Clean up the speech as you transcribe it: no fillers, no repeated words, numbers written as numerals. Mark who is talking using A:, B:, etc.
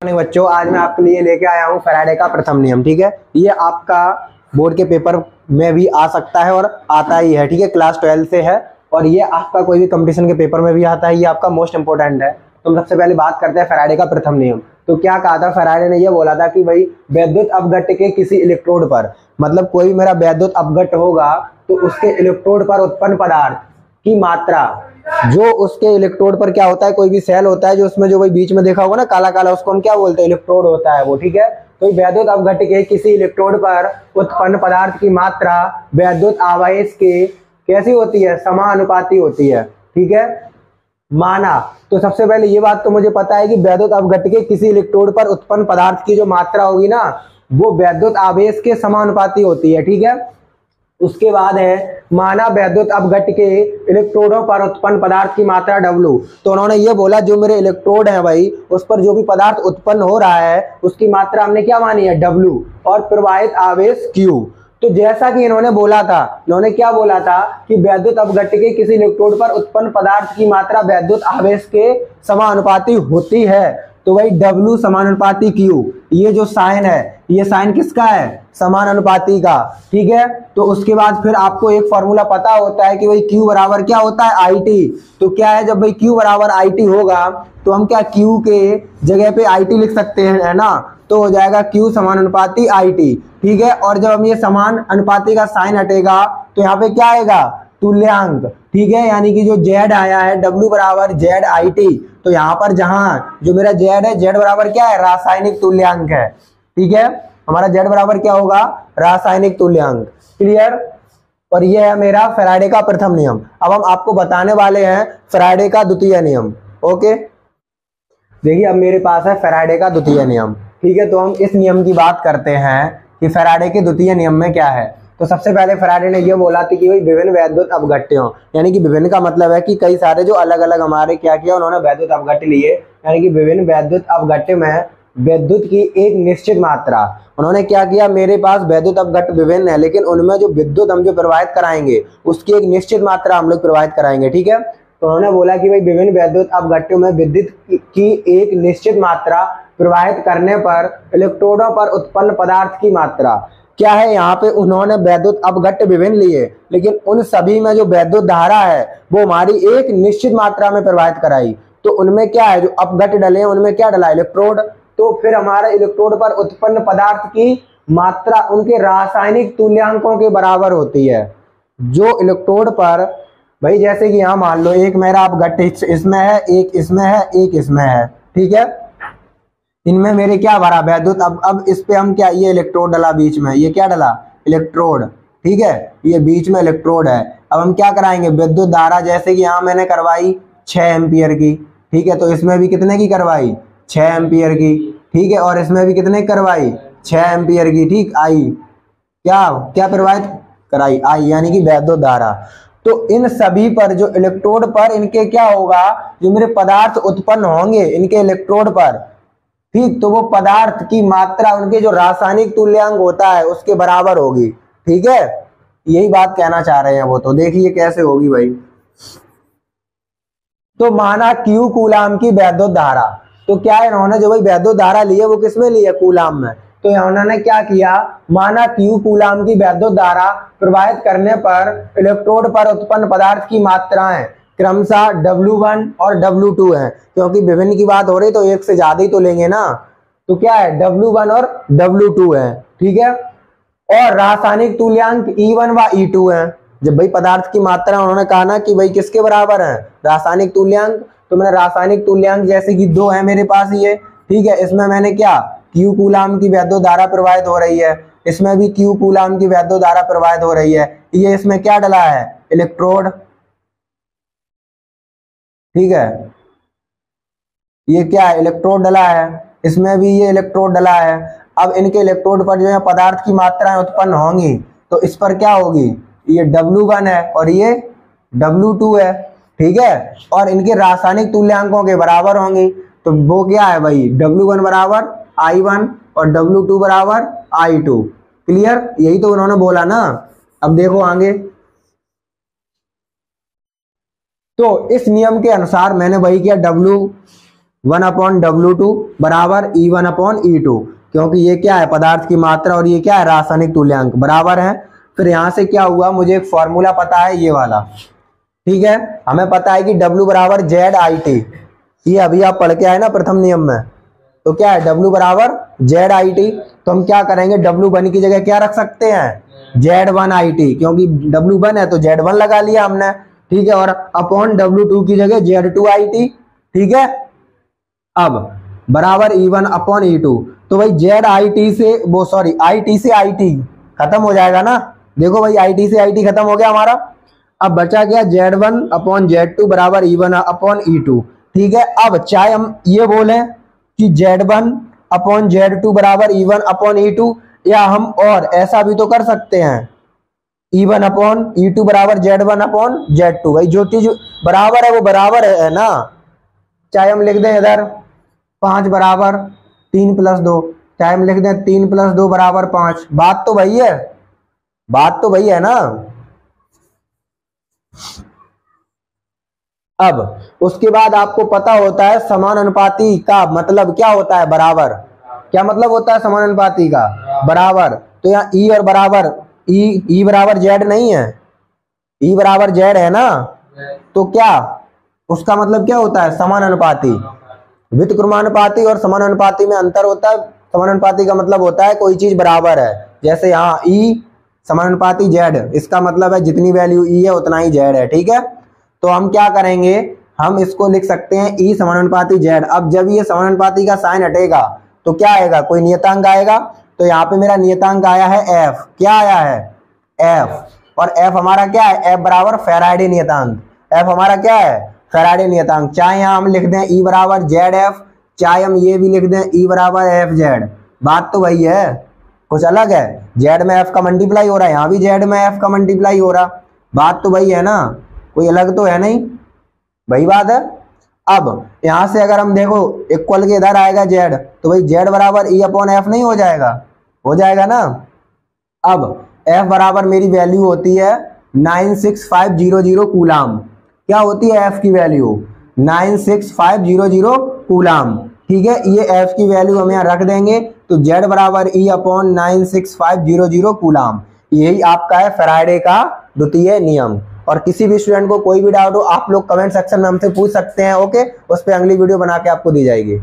A: Morning बच्चों, आज मैं आपके लिए लेके आया हूँ फैराडे का प्रथम नियम। ठीक है, ये आपका बोर्ड के पेपर में भी आ सकता है और आता ही है। ठीक है, क्लास 12 से है और ये आपका कोई भी कंपटीशन के पेपर में भी आता है। ये आपका मोस्ट इंपोर्टेंट है। तो हम सबसे पहले बात करते हैं फैराडे का प्रथम नियम। तो क्या कहा था फैराडे ने? ये बोला था कि भाई वैद्युत अपघट्ट के किसी इलेक्ट्रोड पर, मतलब कोई मेरा वैद्युत अपघट्ट होगा तो उसके इलेक्ट्रोड पर उत्पन्न पदार्थ की मात्रा, जो उसके इलेक्ट्रोड पर क्या होता है, कोई भी सेल होता है जो उसमें जो भाई बीच में देखा होगा ना काला काला, उसको हम क्या बोलते हैं? इलेक्ट्रोड होता है वो। ठीक है, तो वैद्युत अपघट्ट के किसी इलेक्ट्रोड पर उत्पन्न पदार्थ की मात्रा वैद्युत आवेश के कैसी होती है? समानुपाती होती है। ठीक है, माना तो सबसे पहले ये बात तो मुझे पता है कि वैद्युत अपघट्ट के किसी इलेक्ट्रोड पर उत्पन्न पदार्थ की जो मात्रा होगी ना, वो वैद्युत आवेश के समानुपाती होती है। ठीक है, उसके बाद है माना वैद्युत अपघट्ट के इलेक्ट्रोडों पर उत्पन्न पदार्थ की मात्रा W। तो उन्होंने ये बोला जो मेरे इलेक्ट्रोड है भाई, उस पर जो भी पदार्थ उत्पन्न हो रहा है उसकी मात्रा हमने क्या मानी है? W, और प्रवाहित आवेश Q। तो जैसा कि इन्होंने बोला था, इन्होंने क्या बोला था कि वैद्युत अपघट्ट के किसी इलेक्ट्रोड पर उत्पन्न पदार्थ की मात्रा वैद्युत आवेश के समानुपाती होती है। तो भाई W समानुपाती Q, ये जो साइन है ये साइन किसका है? समानुपाती का। ठीक है, तो उसके बाद फिर आपको एक फॉर्मूला पता होता है कि भाई Q बराबर क्या होता है? IT। तो क्या है, जब भाई Q बराबर IT होगा तो हम क्या Q के जगह पे IT लिख सकते हैं, है ना? तो हो जाएगा Q समानुपाती IT। ठीक है, और जब हम ये समान अनुपाती का साइन हटेगा तो यहाँ पे क्या आएगा? तुल्यांक। ठीक है, यानी कि जो Z आया है W बराबर ZIT, तो यहाँ पर जहां जो मेरा Z है, Z बराबर क्या है? रासायनिक तुल्यांक है। ठीक है, हमारा Z बराबर क्या होगा? रासायनिक तुल्यांक। क्लियर? और ये है मेरा फैराडे का प्रथम नियम। अब हम आपको बताने वाले हैं फैराडे का द्वितीय नियम। ओके, देखिए अब मेरे पास है फैराडे का द्वितीय नियम। ठीक है, तो हम इस नियम की बात करते हैं कि फैराडे के द्वितीय नियम में क्या है। तो सबसे पहले फैराडे ने यह बोला था कि भाई विभिन्न वैद्युत अपघट्टों, यानी कि विभिन्न का मतलब है कि कई सारे जो अलग अलग हमारे क्या किया उन्होंने वैद्युत अपघट्ट लिए, यानी कि विभिन्न वैद्युत अपघट्ट में विद्युत की एक निश्चित मात्रा। उन्होंने क्या किया, मेरे पास वैद्युत अपघट्ट विभिन्न है लेकिन उनमें जो विद्युत हम जो प्रवाहित कराएंगे उसकी एक निश्चित मात्रा हम लोग प्रवाहित कराएंगे। ठीक है, तो उन्होंने बोला कि भाई विभिन्न वैद्युत अपघट्टों में विद्युत की एक निश्चित मात्रा प्रवाहित करने पर इलेक्ट्रोडों पर उत्पन्न पदार्थ की मात्रा क्या है। यहाँ पे उन्होंने वैद्युत अपघट्ट विभिन्न लिए लेकिन उन सभी में जो वैद्युत धारा है वो हमारी एक निश्चित मात्रा में प्रवाहित कराई। तो उनमें क्या है, जो अपघट्ट डले हैं उनमें क्या डला? इलेक्ट्रोड। तो फिर हमारे इलेक्ट्रोड पर उत्पन्न पदार्थ की मात्रा उनके रासायनिक तुल्यांकों के बराबर होती है। जो इलेक्ट्रोड पर भाई, जैसे कि यहाँ मान लो एक मेरा अपघट्ट इसमें है, एक इसमें है, एक इसमें है। ठीक है, इनमें मेरे क्या भरा? वैद्युत। अब इस पे हम क्या, ये इलेक्ट्रोड डला बीच में, ये क्या डला? इलेक्ट्रोड। ठीक है, ये बीच में इलेक्ट्रोड है। अब हम क्या कराएंगे? विद्युत धारा, जैसे कि यहाँ मैंने करवाई 6 एम्पियर की। ठीक है, तो इसमें भी कितने की करवाई? 6 एम्पियर की। ठीक है, और इसमें भी कितने करवाई? 6 एम्पियर की। ठीक, आई क्या क्या प्रवाहित कराई? आई, यानी कि वैद्युत धारा। तो इन सभी पर जो इलेक्ट्रोड पर इनके क्या होगा, जो मेरे पदार्थ उत्पन्न होंगे इनके इलेक्ट्रोड पर, ठीक, तो वो पदार्थ की मात्रा उनके जो रासायनिक तुल्यांक होता है उसके बराबर होगी। ठीक है, यही बात कहना चाह रहे हैं वो। तो देखिए कैसे होगी भाई। तो माना Q कूलाम की वैद्युत धारा। तो क्या है, इन्होंने जो भाई वैद्युत धारा ली है वो किसमें ली है? कूलाम में। तो इन्होंने क्या किया, माना Q कूलाम की वैद्युत धारा प्रवाहित करने पर इलेक्ट्रोड पर उत्पन्न पदार्थ की मात्राएं क्रमशः W1 और W2 है। क्योंकि विभिन्न की बात हो रही तो एक से ज्यादा ही तो लेंगे ना। तो क्या है, W1 और W2 है। ठीक है, और रासायनिक तुल्यांक E1 व E2 है। जब भाई पदार्थ की मात्रा उन्होंने कहा ना कि भाई किसके बराबर है? रासायनिक तुल्यांक। तो मैंने रासायनिक तुल्यांक जैसे कि 2 है मेरे पास ये। ठीक है, इसमें मैंने क्या, Q कूलाम की वैद्युत धारा प्रवाहित हो रही है, इसमें भी Q कूलाम की वैद्युत धारा प्रवाहित हो रही है। ये इसमें क्या डला है? इलेक्ट्रोड। ठीक है, ये क्या है? इलेक्ट्रोड डला है। इसमें भी ये इलेक्ट्रोड डला है। अब इनके इलेक्ट्रोड पर जो है पदार्थ की मात्राएं उत्पन्न होंगी तो इस पर क्या होगी? ये W1 है और ये W2 है। ठीक है, और इनके रासायनिक तुल्यांकों के बराबर होंगी। तो वो क्या है भाई, W1 बराबर I1 और W2 बराबर I2। क्लियर? यही तो उन्होंने बोला ना। अब देखो आगे, तो इस नियम के अनुसार मैंने वही किया, W 1 अपॉन W2 बराबर E1 अपॉन E2, क्योंकि ये क्या है, पदार्थ की मात्रा और ये क्या है, रासायनिक तुल्यांक, बराबर है। फिर यहां से क्या हुआ, मुझे एक फॉर्मूला पता है ये वाला, ठीक है। हमें पता है कि W बराबर ZIT, ये अभी आप पढ़ के आए ना प्रथम नियम में, तो क्या है W बराबर ZIT। तो हम क्या करेंगे, W1 की जगह क्या रख सकते हैं, Z1IT, क्योंकि W1 है तो Z1 लगा लिया हमने, ठीक है। और अपॉन W2 की जगह Z2IT, ठीक है। अब बराबर E1 अपॉन E2, तो भाई ZIT से वो सॉरी IT से IT खत्म हो जाएगा ना, देखो भाई IT से IT खत्म हो गया हमारा। अब बचा क्या, Z1 अपॉन Z2 बराबर E1 अपॉन E2, ठीक है। अब चाहे हम ये बोले कि Z1 अपॉन Z2 बराबर E1 अपॉन E2, या हम और ऐसा भी तो कर सकते हैं, E1 अपॉन E2 बराबर Z1 अपॉन Z2। भाई जो चीज बराबर है वो बराबर है ना, चाहे हम लिख दें इधर 5 बराबर 3 + 2, चाहे हम लिख दें 3 + 2 बराबर 5, बात तो वही है, बात तो वही है ना। अब उसके बाद आपको पता होता है समानुपाती का मतलब क्या होता है, बराबर। क्या मतलब होता है समानुपाती का, बराबर। तो यहाँ ई और बराबर, ई बराबर जेड नहीं है, ई बराबर जेड है ना, तो क्या उसका मतलब क्या होता है, समानुपाती। व्युत्क्रमानुपाती और समानुपाती में अंतर होता है। समानुपाती का मतलब होता है कोई चीज बराबर है, जैसे यहाँ ई समानुपाती जेड, इसका मतलब है जितनी वैल्यू ई है उतना ही जेड है, ठीक है। तो हम क्या करेंगे, हम इसको लिख सकते हैं ई समानुपाती जेड। अब जब ये समानुपाती का साइन हटेगा तो क्या आएगा, कोई नियतांक आएगा। तो यहाँ पे मेरा नियतांक आया है एफ, क्या आया है, एफ। और एफ हमारा क्या है, एफ बराबर फैराडे नियतांक, एफ हमारा क्या है, फैराडे नियतांक। चाहे यहाँ हम लिख दें ई बराबर जेड एफ, चाहे हम ये भी लिख दें ई बराबर एफ जेड, बात तो वही है, कुछ अलग है। जेड में एफ का मल्टीप्लाई हो रहा है, यहाँ भी जेड में एफ का मल्टीप्लाई हो रहा, बात तो वही है ना, कोई अलग तो है नहीं, वही बात है। अब यहां से अगर हम देखो इक्वल के इधर आएगा जेड, तो भाई जेड बराबर ई अपॉन एफ नहीं हो जाएगा, हो जाएगा ना। अब एफ बराबर मेरी वैल्यू होती है 96500 कूलाम, क्या होती है एफ की वैल्यू, 96500 कूलाम, ठीक है। ये एफ की वैल्यू हम यहाँ रख देंगे, तो जेड बराबर ई अपॉन 96500 कूलाम, यही आपका है फैराडे का द्वितीय नियम। और किसी भी स्टूडेंट को कोई भी डाउट हो आप लोग कमेंट सेक्शन में हमसे पूछ सकते हैं, ओके। उस पर अगली वीडियो बना के आपको दी जाएगी।